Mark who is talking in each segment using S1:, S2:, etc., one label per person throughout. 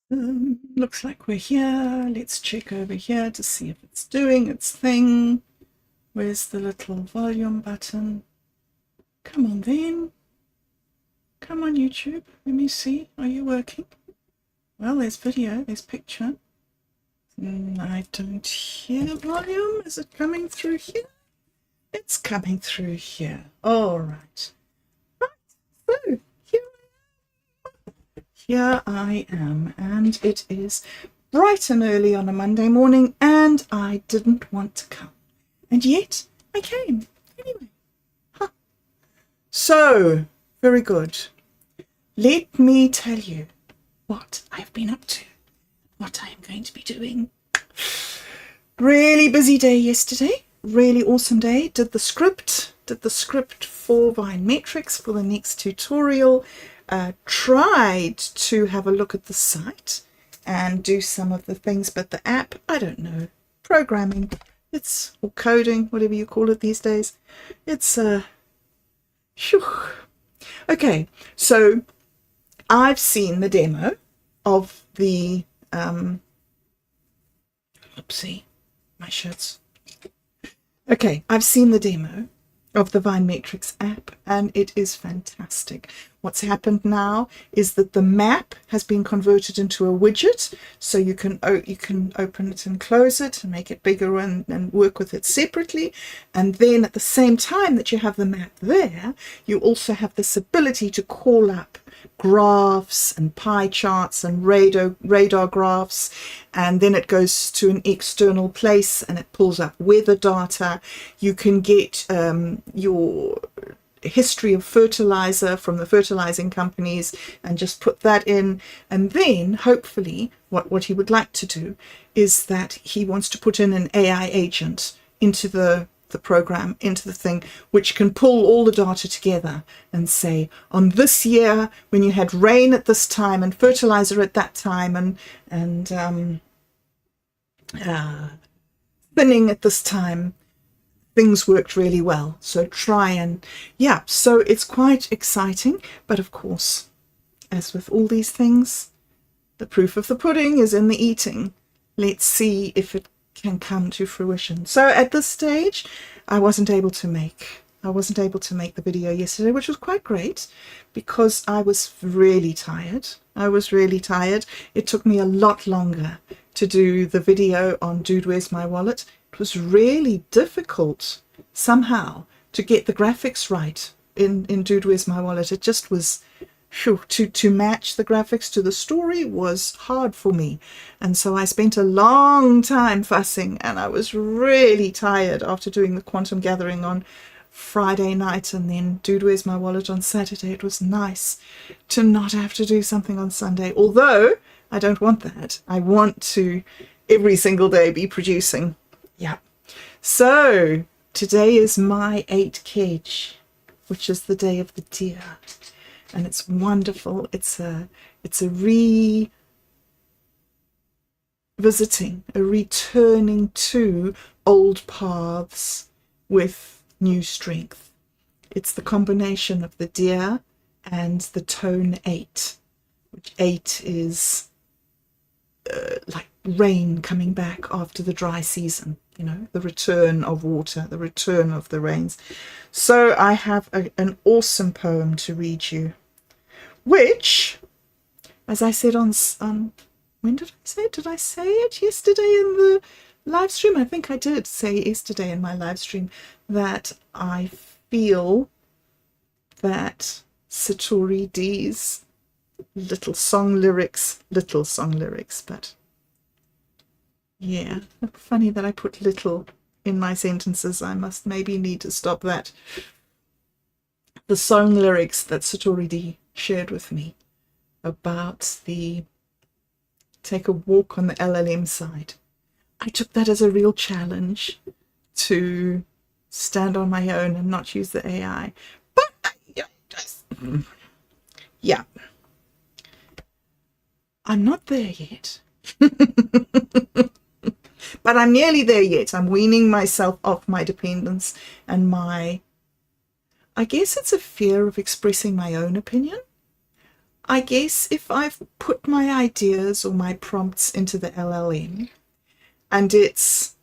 S1: Looks like we're here. Let's check over here to see if it's doing its thing. Where's the little volume button? Come on then. Come on, YouTube. Let me see. Are you working? Well, there's video, there's picture. I don't hear volume. Is it coming through here? It's coming through here. All right. Right. So here I am, and it is bright and early on a Monday morning, and I didn't want to come. And yet I came anyway. Huh. So, very good. Let me tell you what I've been up to, what I am going to be doing. Really busy day yesterday, really awesome day. Did the script for Vinemetrics for the next tutorial. Tried to have a look at the site and do some of the things, but the app, I don't know, programming, or coding, whatever you call it these days. It's okay, so I've seen the demo of the oopsie, my shirts. Okay, I've seen the demo of the Vinemetrics app, and it is fantastic. What's happened now is that the map has been converted into a widget, so you can open it and close it and make it bigger and work with it separately. And then at the same time that you have the map there, you also have this ability to call up graphs and pie charts and radar graphs, and then it goes to an external place and it pulls up weather data. You can get your history of fertilizer from the fertilizing companies and just put that in. And then hopefully what he would like to do is that he wants to put in an AI agent into the program, into the thing, which can pull all the data together and say, on this year when you had rain at this time and fertilizer at that time and thinning at this time, things worked really well. So so it's quite exciting. But of course, as with all these things, the proof of the pudding is in the eating. Let's see if it can come to fruition. So at this stage, I wasn't able to make the video yesterday, which was quite great because I was really tired. It took me a lot longer to do the video on Dude, Where's My Wallet? It was really difficult somehow to get the graphics right in Dude, Where's My Wallet? It just was, to match the graphics to the story was hard for me. And so I spent a long time fussing, and I was really tired after doing the quantum gathering on Friday night and then Dude, Where's My Wallet on Saturday. It was nice to not have to do something on Sunday, although I don't want that. I want to every single day be producing. Yeah. So today is my 8 Kedge, which is the day of the deer. And it's wonderful. It's a returning to old paths with new strength. It's the combination of the deer and the tone 8, which 8 is like rain coming back after the dry season, the return of water, the return of the rains. So I have an awesome poem to read you, which, as I said on when did I say it? Did I say it yesterday in the live stream? I think I did say yesterday in my live stream that I feel that Satori D's little song lyrics, but yeah, funny that I put little in my sentences. I must maybe need to stop that. The song lyrics that Satori D shared with me about the take a walk on the LLM side. I took that as a real challenge to stand on my own and not use the AI. But yeah, I'm not there yet. But I'm nearly there yet. I'm weaning myself off my dependence and I guess it's a fear of expressing my own opinion. I guess if I've put my ideas or my prompts into the LLM and it's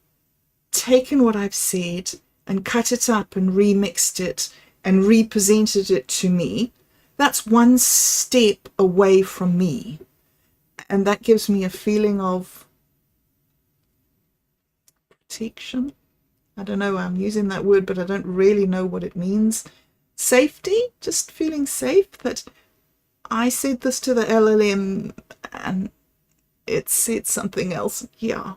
S1: taken what I've said and cut it up and remixed it and represented it to me, that's one step away from me. And that gives me a feeling of protection. I don't know, I'm using that word, but I don't really know what it means. Safety, just feeling safe that I said this to the LLM and it said something else. Yeah.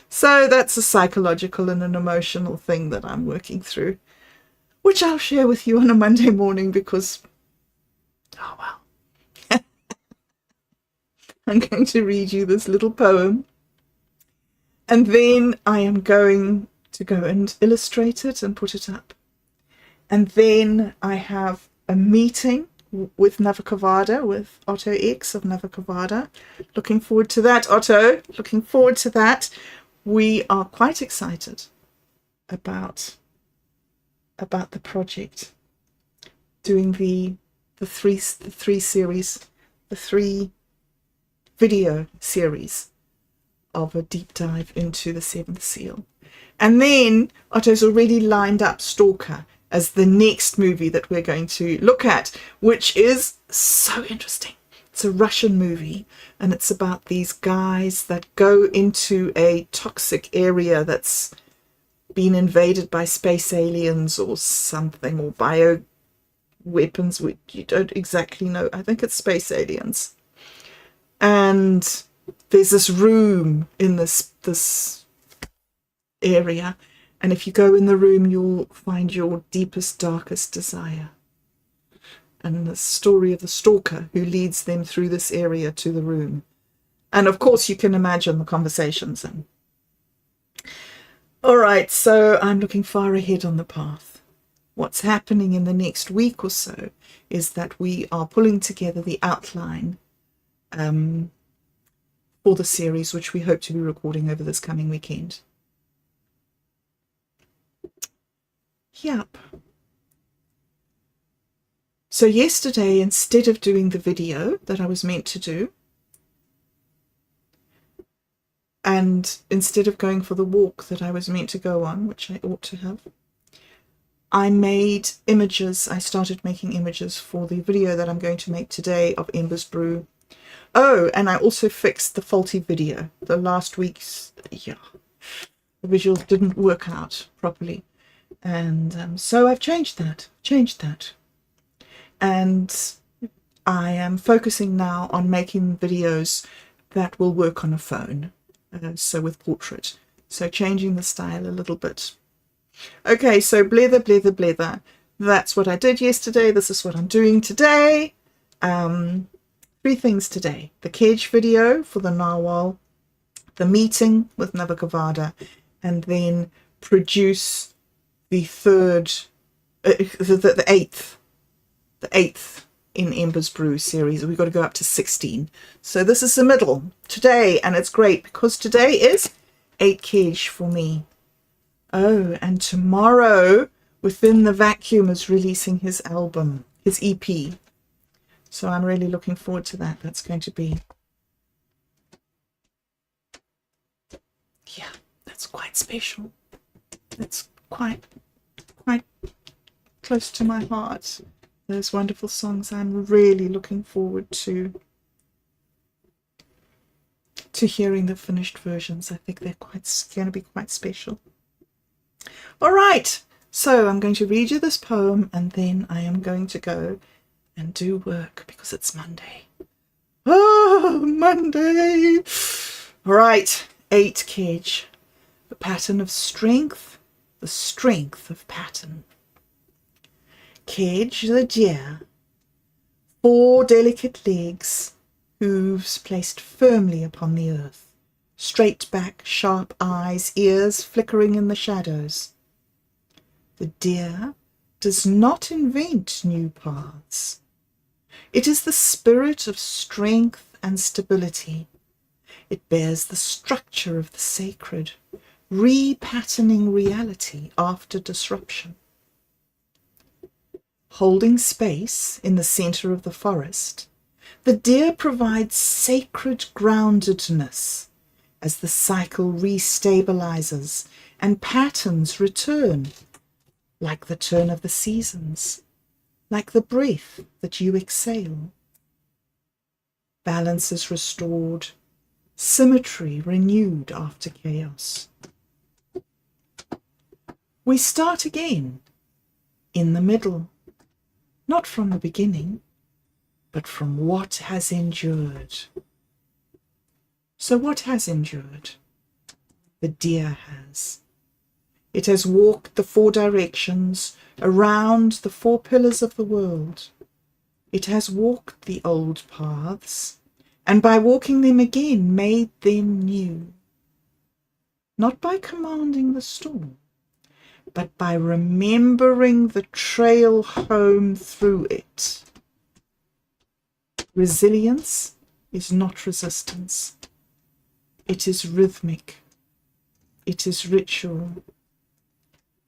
S1: So that's a psychological and an emotional thing that I'm working through, which I'll share with you on a Monday morning because, oh well. I'm going to read you this little poem and then I am going to go and illustrate it and put it up. And then I have a meeting with Navakavada, with Otto X of Navakavada. Looking forward to that, Otto. Looking forward to that. We are quite excited about the project, doing the three series, the 3 video series of a deep dive into the 7th seal. And then Otto's already lined up Stalker as the next movie that we're going to look at, which is so interesting. It's a Russian movie, and it's about these guys that go into a toxic area that's been invaded by space aliens or something, or bio weapons, which you don't exactly know. I think it's space aliens. And there's this room in this area, and if you go in the room, you'll find your deepest, darkest desire. And the story of the stalker who leads them through this area to the room. And of course, you can imagine the conversations. And all right, so I'm looking far ahead on the path. What's happening in the next week or so is that we are pulling together the outline for the series, which we hope to be recording over this coming weekend. Yep. So yesterday, instead of doing the video that I was meant to do, and instead of going for the walk that I was meant to go on, which I ought to have, I made images. I started making images for the video that I'm going to make today of Embers Brew. Oh, and I also fixed the faulty video. The last week's, the visuals didn't work out properly. And so I've changed that. And I am focusing now on making videos that will work on a phone, so with portrait. So changing the style a little bit. Okay, so blether. That's what I did yesterday. This is what I'm doing today. 3 things today. The cage video for the narwhal, the meeting with Navakavada, and then produce the eighth in Embers Brew series. We've got to go up to 16. So this is the middle today, and it's great because today is 8 cage for me. Oh, and tomorrow Within the Vacuum is releasing his album, his EP. So I'm really looking forward to that. That's going to be, that's quite special. It's quite close to my heart. Those wonderful songs. I'm really looking forward to hearing the finished versions. I think they're going to be quite special. All right, so I'm going to read you this poem and then I am going to go and do work because it's Monday. Oh, Monday! All right, 8 cage. The pattern of strength, the strength of pattern. Cage the deer, 4 delicate legs, hooves placed firmly upon the earth, straight back, sharp eyes, ears flickering in the shadows. The deer does not invent new paths. It is the spirit of strength and stability. It bears the structure of the sacred, repatterning reality after disruption. Holding space in the center of the forest, The deer provides sacred groundedness as the cycle restabilizes and patterns return, like the turn of the seasons, like the breath that you exhale. Balance is restored, symmetry renewed after chaos. We start again, in the middle, not from the beginning, but from what has endured. So what has endured? The deer has. It has walked the 4 directions, around the 4 pillars of the world. It has walked the old paths, and by walking them again, made them new. Not by commanding the storm, but by remembering the trail home through it. Resilience is not resistance. It is rhythmic. It is ritual.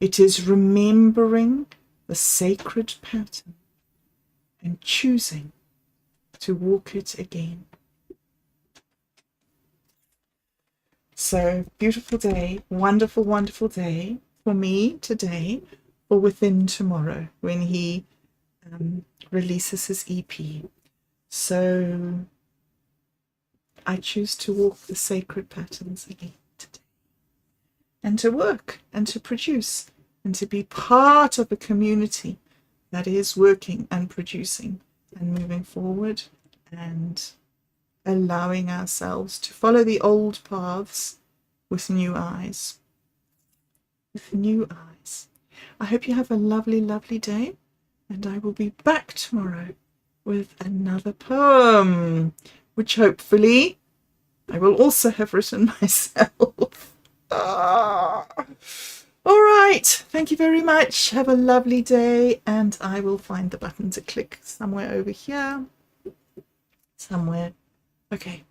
S1: It is remembering the sacred pattern and choosing to walk it again. So, beautiful day, wonderful, wonderful day for me today, or Within tomorrow when he releases his EP. So I choose to walk the sacred patterns again today, and to work and to produce and to be part of a community that is working and producing and moving forward and allowing ourselves to follow the old paths with new eyes. With new eyes. I hope you have a lovely, lovely day, and I will be back tomorrow with another poem, which hopefully I will also have written myself. All right, thank you very much. Have a lovely day, and I will find the button to click somewhere over here. Somewhere. Okay,